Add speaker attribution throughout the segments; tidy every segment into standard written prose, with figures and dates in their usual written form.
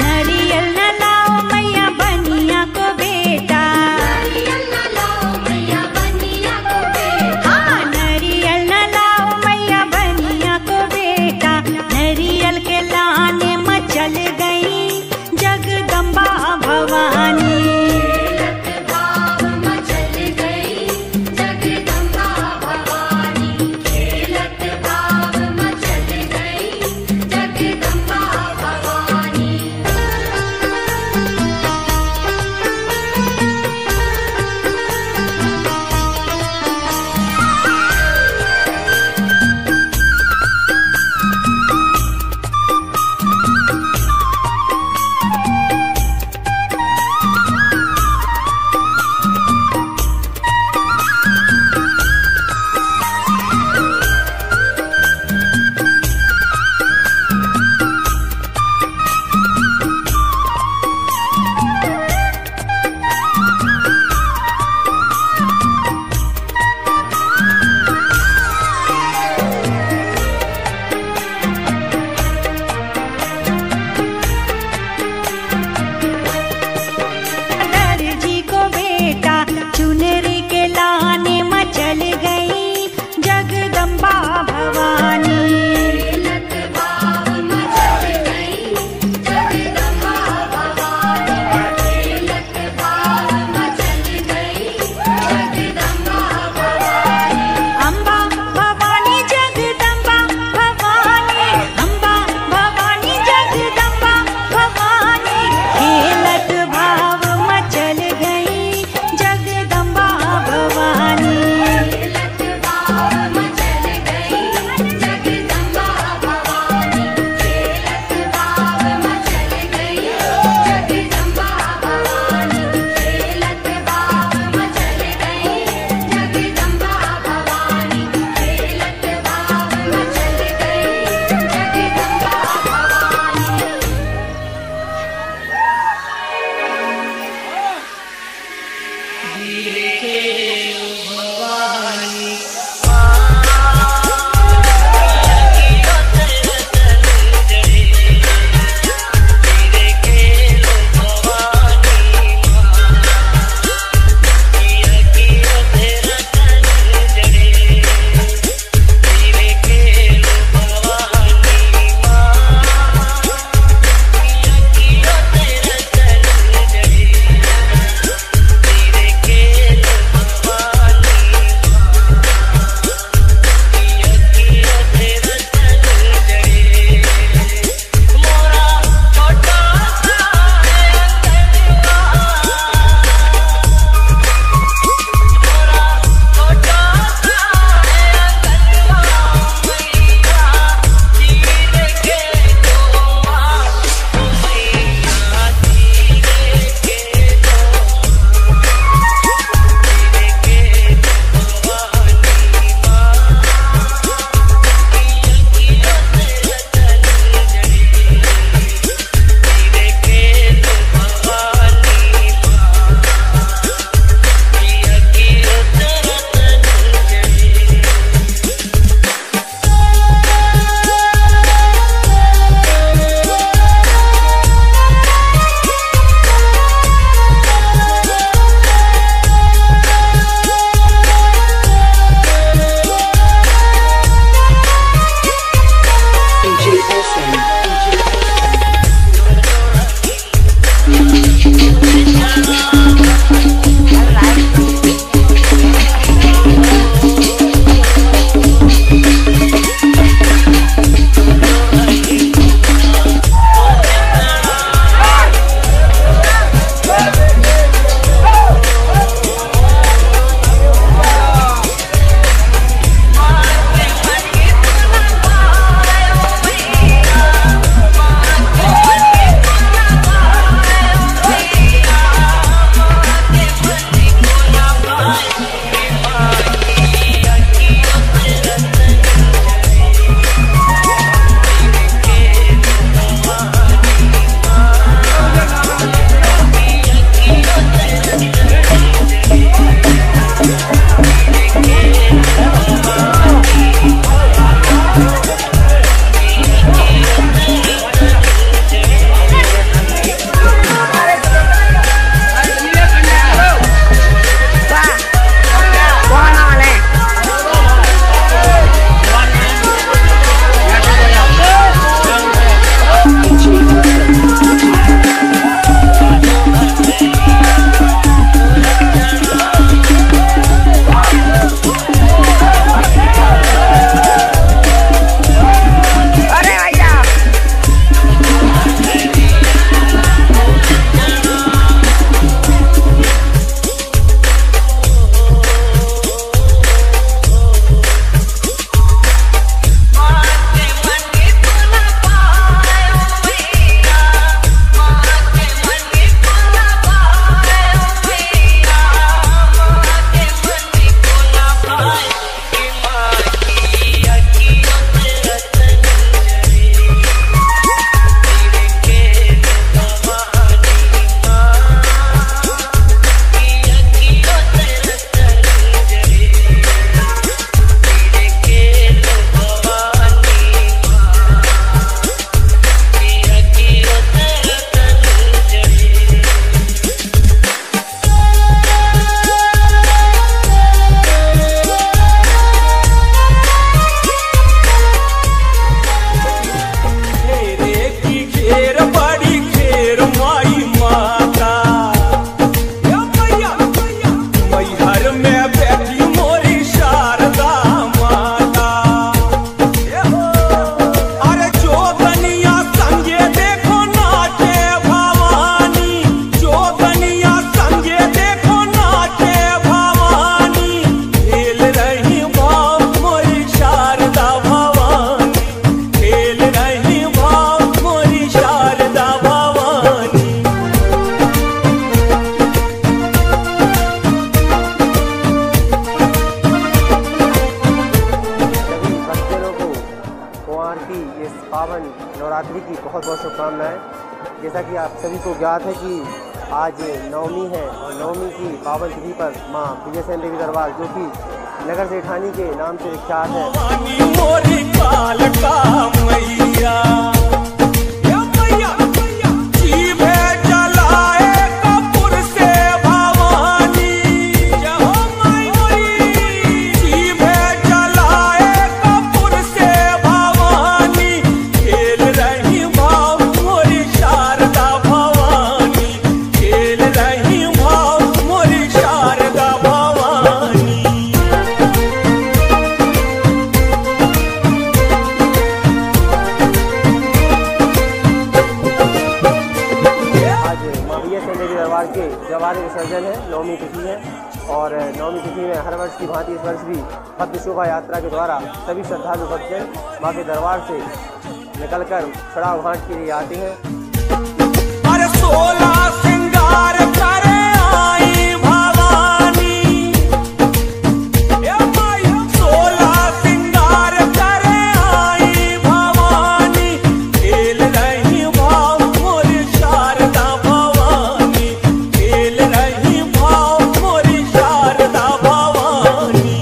Speaker 1: नरियल न लाओ मैया बनिया को बेटा,
Speaker 2: नरियल न लाओ मैया बनिया को बेटा,
Speaker 1: हाँ नरियल न लाओ मैया बनिया को बेटा। नरियल के लाने मचल गई जगदम्बा भवानी।
Speaker 2: खेलत भाव मचल गई जगदम्बा भवानी, खेलत भाव मचल गई जगदम्बा भवानी।
Speaker 3: जैसा कि आप सभी को ज्ञात है कि आज नवमी है और नवमी की पावन तिथि पर माँ विजय सेन देवी दरबार जो कि नगर सेठानी के नाम से विख्यात है। दरबार के जवारे विसर्जन है, नवमी तिथि है और नवमी तिथि में हर वर्ष की भांति इस वर्ष भी भव्य शोभा यात्रा के द्वारा सभी श्रद्धालु भक्तजन माँ के दरबार से निकलकर चढ़ाव घाट के लिए आते हैं।
Speaker 4: अरे 16 श्रृंगार करे आई भवानी, 16 श्रृंगार करे आई भवानी, खेल रही भाव मोरी शारदा भवानी, खेल रही भाव मोरी शारदा भवानी।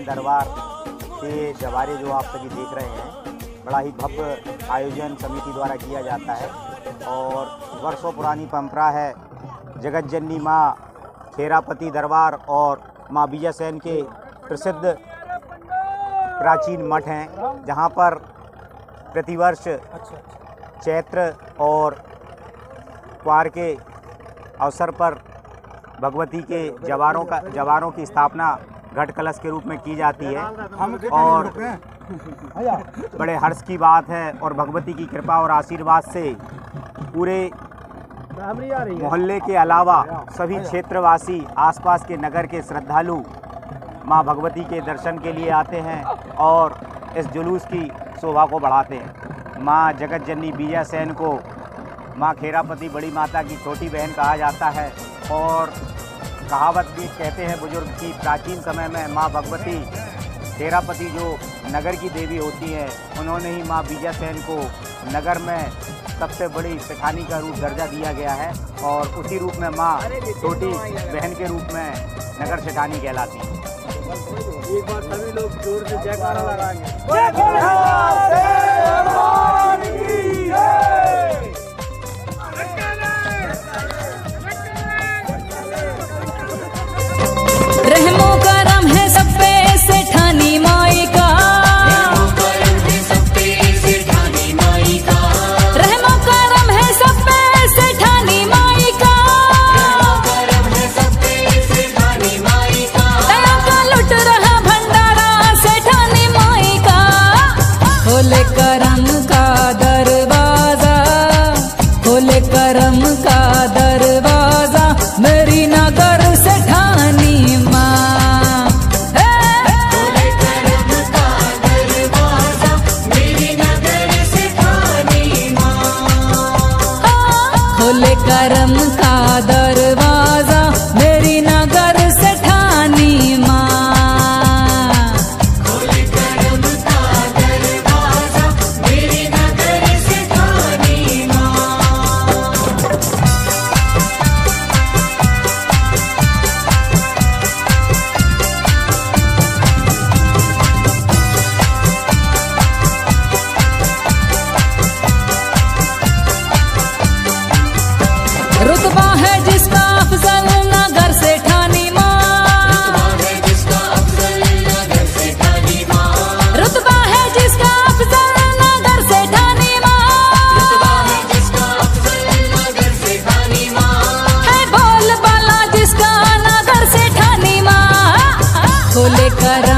Speaker 5: दरबार के जवारे जो आप सभी देख रहे हैं, बड़ा ही भव्य आयोजन समिति द्वारा किया जाता है और वर्षों पुरानी परंपरा है। जगत जननी माँ खेरापति दरबार और माँ विजय सेन के प्रसिद्ध प्राचीन मठ हैं, जहाँ पर प्रतिवर्ष चैत्र और क्वार के अवसर पर भगवती के जवारों की स्थापना घट कलश के रूप में की जाती है और बड़े हर्ष की बात है और भगवती की कृपा और आशीर्वाद से पूरे मोहल्ले के अलावा सभी क्षेत्रवासी आसपास के नगर के श्रद्धालु मां भगवती के दर्शन के लिए आते हैं और इस जुलूस की शोभा को बढ़ाते हैं। मां जगत जननी विजय सेन को मां खेरापति बड़ी माता की छोटी बहन कहा जाता है और कहावत भी कहते हैं बुजुर्ग की, प्राचीन समय में माँ भगवती खेरापति जो नगर की देवी होती हैं, उन्होंने ही माँ विजय सेन को नगर में सबसे बड़ी सेठानी का रूप दर्जा दिया गया है और उसी रूप में माँ छोटी बहन के रूप में नगर सेठानी कहलाती है।
Speaker 3: एक बार सभी लोग जोर से जयकारा लगाएंगे।
Speaker 1: रहमो करम है सब पे सेठानी माई का, रहमो करम है सब पे सेठानी माई का, रहमो करम है सब पे सेठानी माई का, रहमो करम है सब पे करम का दरवाजा मेरी नगर से ठानी माँ।
Speaker 2: खोले करम का दरवाजा मेरी नगर से ठानी माँ।
Speaker 1: रुतबा है जिसका अफजल नगर से ठानी माँ।
Speaker 2: जिसका अफजल नगर से ठानी माँ।
Speaker 1: रुतबा है जिसका अफजल नगर से ठानी माँ।
Speaker 2: जिसका अफजल नगर से ठानी माँ।
Speaker 1: है बोल बाला जिसका नगर से ठानी माँ। खोले कर